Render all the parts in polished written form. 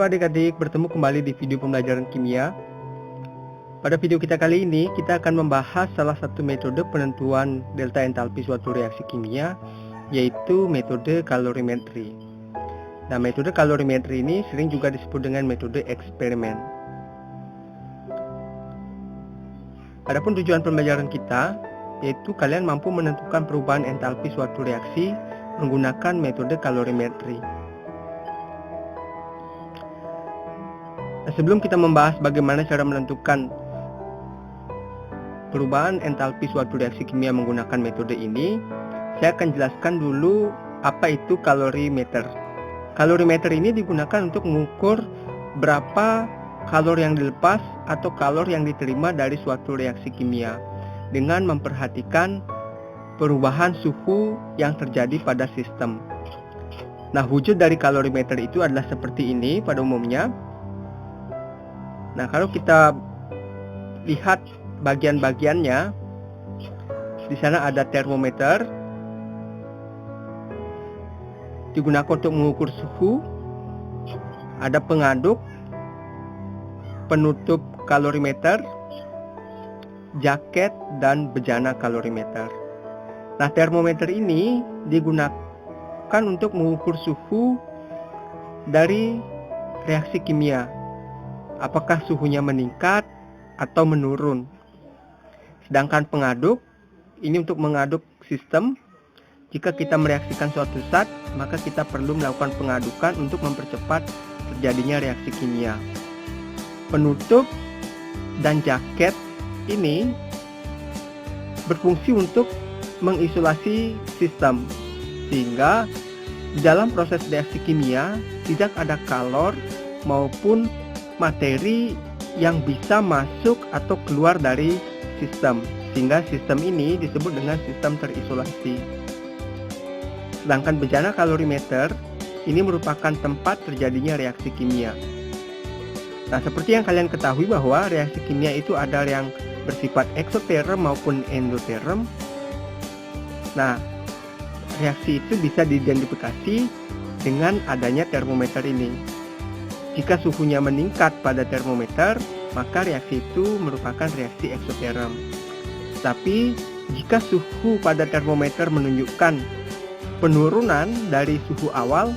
Halo adik-adik, bertemu kembali di video pembelajaran kimia. Pada video kita kali ini, kita akan membahas salah satu metode penentuan delta entalpi suatu reaksi kimia, yaitu metode kalorimetri. Nah, metode kalorimetri ini sering juga disebut dengan metode eksperimen. Adapun tujuan pembelajaran kita, yaitu kalian mampu menentukan perubahan entalpi suatu reaksi menggunakan metode kalorimetri. Nah, sebelum kita membahas bagaimana cara menentukan perubahan entalpi suatu reaksi kimia menggunakan metode ini, saya akan jelaskan dulu apa itu kalorimeter. Kalorimeter ini digunakan untuk mengukur berapa kalor yang dilepas atau kalor yang diterima dari suatu reaksi kimia dengan memperhatikan perubahan suhu yang terjadi pada sistem. Nah, wujud dari kalorimeter itu adalah seperti ini pada umumnya. Nah, kalau kita lihat bagian-bagiannya, di sana ada termometer, digunakan untuk mengukur suhu, ada pengaduk, penutup kalorimeter, jaket, dan bejana kalorimeter. Nah, termometer ini digunakan untuk mengukur suhu dari reaksi kimia. Apakah suhunya meningkat atau menurun. Sedangkan pengaduk ini untuk mengaduk sistem. Jika kita mereaksikan suatu zat, maka kita perlu melakukan pengadukan untuk mempercepat terjadinya reaksi kimia. Penutup dan jaket ini berfungsi untuk mengisolasi sistem, sehingga di dalam proses reaksi kimia tidak ada kalor maupun materi yang bisa masuk atau keluar dari sistem, sehingga sistem ini disebut dengan sistem terisolasi. Sedangkan bejana kalorimeter ini merupakan tempat terjadinya reaksi kimia. Nah, seperti yang kalian ketahui bahwa reaksi kimia itu ada yang bersifat eksoterm maupun endoterm. Nah, reaksi itu bisa diidentifikasi dengan adanya termometer ini. Jika suhunya meningkat pada termometer, maka reaksi itu merupakan reaksi eksoterm. Tapi jika suhu pada termometer menunjukkan penurunan dari suhu awal,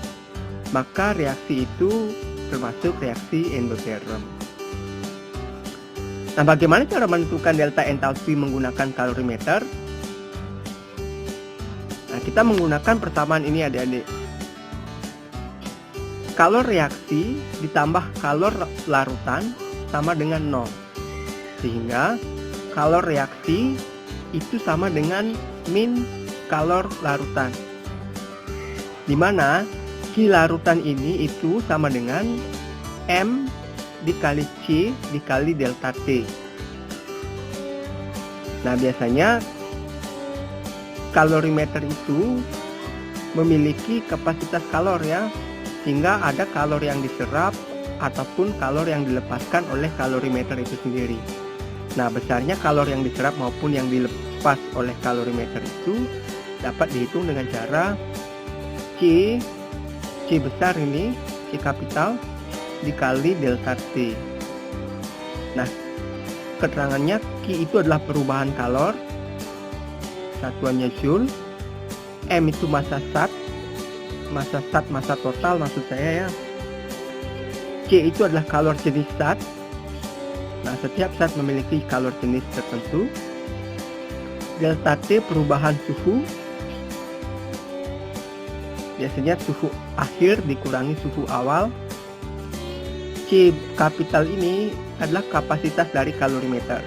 maka reaksi itu termasuk reaksi endoterm. Nah, bagaimana cara menentukan delta entalpi menggunakan kalorimeter? Nah, kita menggunakan persamaan ini adik-adik. Kalor reaksi ditambah kalor larutan sama dengan 0. Sehingga kalor reaksi itu sama dengan min kalor larutan. Dimana Q larutan ini itu sama dengan M dikali C dikali delta T. Nah, biasanya kalorimeter itu memiliki kapasitas kalor ya, sehingga ada kalor yang diserap ataupun kalor yang dilepaskan oleh kalorimeter itu sendiri. Nah, besarnya kalor yang diserap maupun yang dilepas oleh kalorimeter itu dapat dihitung dengan cara C besar ini, C kapital dikali delta T. Nah, keterangannya Q itu adalah perubahan kalor, satuannya joule, M itu massa zat, massa total maksud saya ya. C itu adalah kalor jenis zat. Nah, setiap zat memiliki kalor jenis tertentu. Delta T perubahan suhu, biasanya suhu akhir dikurangi suhu awal. C kapital ini adalah kapasitas dari kalorimeter.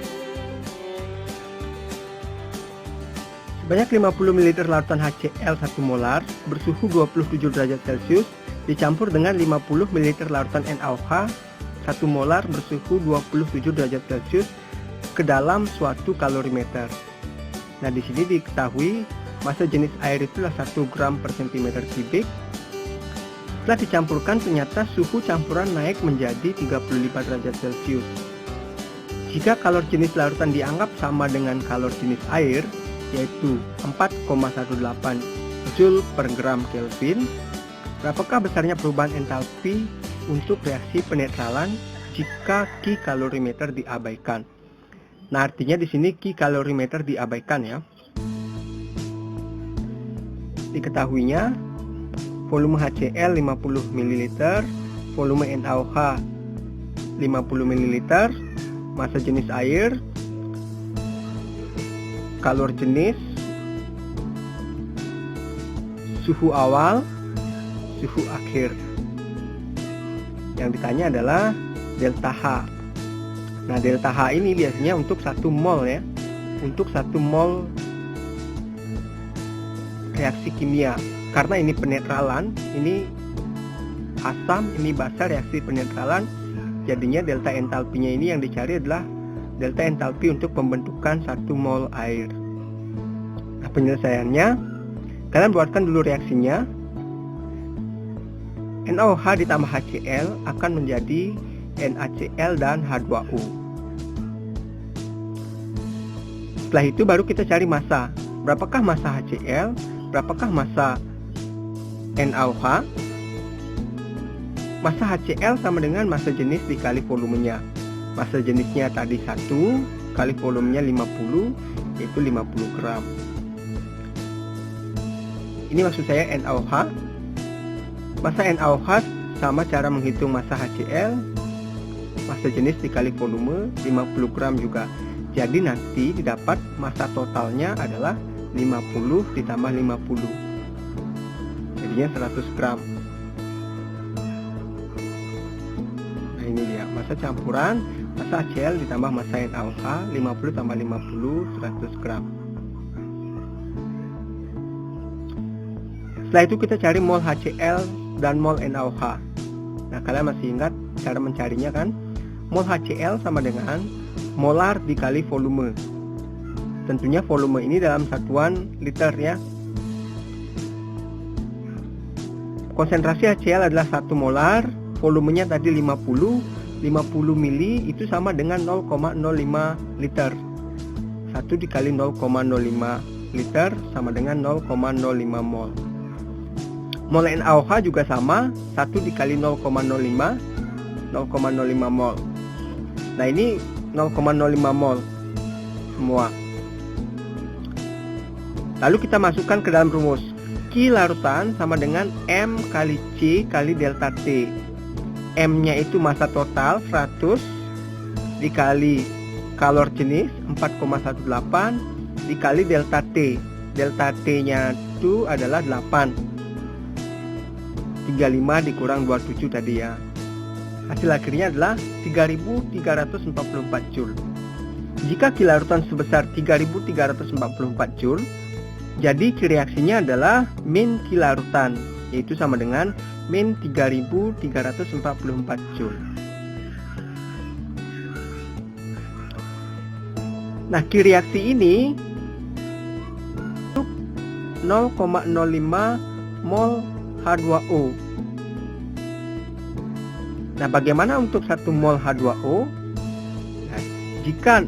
Sebanyak 50 ml larutan HCl 1 molar bersuhu 27 derajat Celcius dicampur dengan 50 ml larutan NaOH 1 molar bersuhu 27 derajat Celcius ke dalam suatu kalorimeter. Nah, di sini diketahui massa jenis air itulah 1 gram per cm kubik. Setelah dicampurkan, ternyata suhu campuran naik menjadi 35 derajat Celcius. Jika kalor jenis larutan dianggap sama dengan kalor jenis air, yaitu 4,18 Joule per gram Kelvin, berapakah besarnya perubahan entalpi untuk reaksi penetralan jika Ki kalorimeter diabaikan. Nah, artinya di sini Ki kalorimeter diabaikan ya. Diketahuinya volume HCl 50 ml, volume NaOH 50 ml, massa jenis air, kalor jenis, suhu awal, suhu akhir. Yang ditanya adalah delta H. Nah, delta H ini biasanya untuk 1 mol ya. Untuk 1 mol reaksi kimia. Karena ini penetralan, ini asam, ini basa, reaksi penetralan. Jadinya delta entalpinya ini yang dicari adalah delta entalpi untuk pembentukan 1 mol air. Nah, penyelesaiannya, kalian buatkan dulu reaksinya. NaOH ditambah HCl akan menjadi NaCl dan H2O. Setelah itu baru kita cari massa. Berapakah massa HCl? Berapakah massa NaOH? Massa HCl sama dengan massa jenis dikali volumenya. Massa jenisnya tadi 1 kali volumenya 50, yaitu 50 gram. Ini maksud saya NaOH. Massa NaOH sama cara menghitung massa HCl, massa jenis dikali volume 50 gram juga. Jadi nanti didapat massa totalnya adalah 50 ditambah 50. Jadinya 100 gram. Nah, ini dia massa campuran, massa HCl ditambah massa NaOH 50 tambah 50, 100 gram. Setelah itu kita cari mol HCl dan mol NaOH. Nah, kalian masih ingat cara mencarinya kan? Mol HCl sama dengan molar dikali volume. Tentunya volume ini dalam satuan liter ya. Konsentrasi HCl adalah 1 molar, volumenya tadi 50 mili itu sama dengan 0,05 liter. 1 dikali 0,05 liter sama dengan 0,05 mol. Mol NaOH juga sama, 1 dikali 0,05 mol. Nah, ini 0,05 mol semua. Lalu kita masukkan ke dalam rumus. Ki larutan sama dengan M kali C kali delta T. M-nya itu massa total 100 dikali kalor jenis 4,18 dikali delta T. Delta T-nya itu adalah 8. 35 dikurang 27 tadi ya. Hasil akhirnya adalah 3344 Joule. Jika Ki larutan sebesar 3344 Joule, jadi Ki reaksinya adalah min Ki larutan, yaitu sama dengan min 3344 Joule. Nah, Ki reaksi ini 0,05 mol H2O. Nah, bagaimana untuk 1 mol H2O? Nah, jika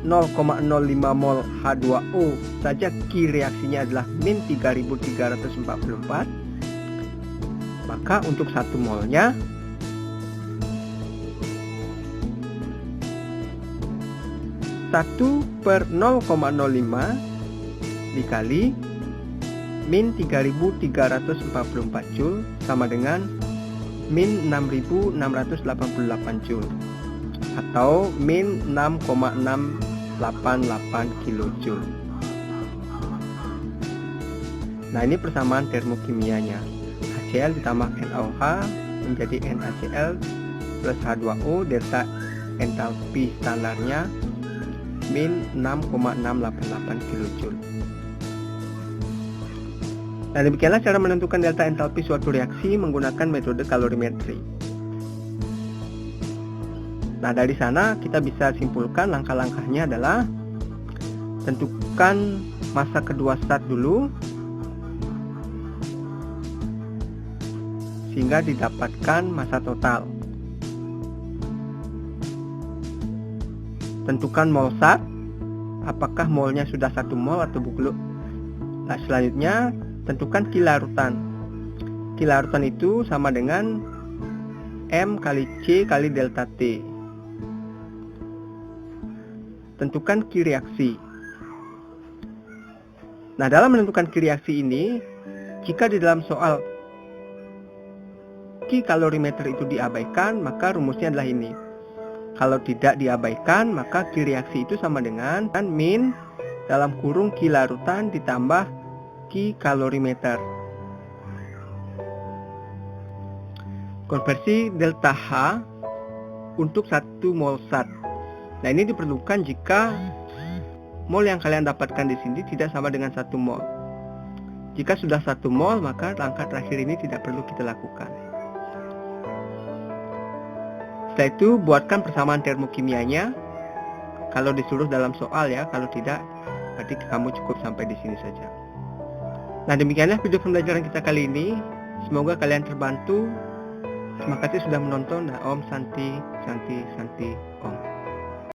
0,05 mol H2O saja Ki reaksinya adalah min 3344, maka untuk 1 molnya satu per 0,05 dikali min 3344 Joule sama dengan min 6688 Joule atau min 6,688 kilojoule. Nah, ini persamaan termokimianya. HCl ditambah NaOH menjadi NaCl plus H2O, delta entalpi standarnya min 6,688 kilojoule. Nah, demikianlah cara menentukan delta entalpi suatu reaksi menggunakan metode kalorimetri. Nah, dari sana kita bisa simpulkan langkah-langkahnya adalah tentukan massa kedua zat dulu sehingga didapatkan massa total. Tentukan mol zat, apakah molnya sudah 1 mol atau belum. Nah, selanjutnya tentukan Ki larutan. Ki larutan itu sama dengan M kali C kali delta T. Tentukan Q reaksi. Nah, dalam menentukan Q reaksi ini, jika di dalam soal Q kalorimeter itu diabaikan, maka rumusnya adalah ini. Kalau tidak diabaikan, maka Q reaksi itu sama dengan min dalam kurung Q larutan ditambah Q kalorimeter. Konversi delta H untuk 1 mol zat. Nah, ini diperlukan jika mol yang kalian dapatkan di sini tidak sama dengan 1 mol. Jika sudah 1 mol, maka langkah terakhir ini tidak perlu kita lakukan. Setelah itu, buatkan persamaan termokimianya. Kalau disuruh dalam soal ya, kalau tidak, berarti kamu cukup sampai di sini saja. Nah, demikianlah video pembelajaran kita kali ini. Semoga kalian terbantu. Terima kasih sudah menonton. Nah, Om Santi, Santi, Santi, Om.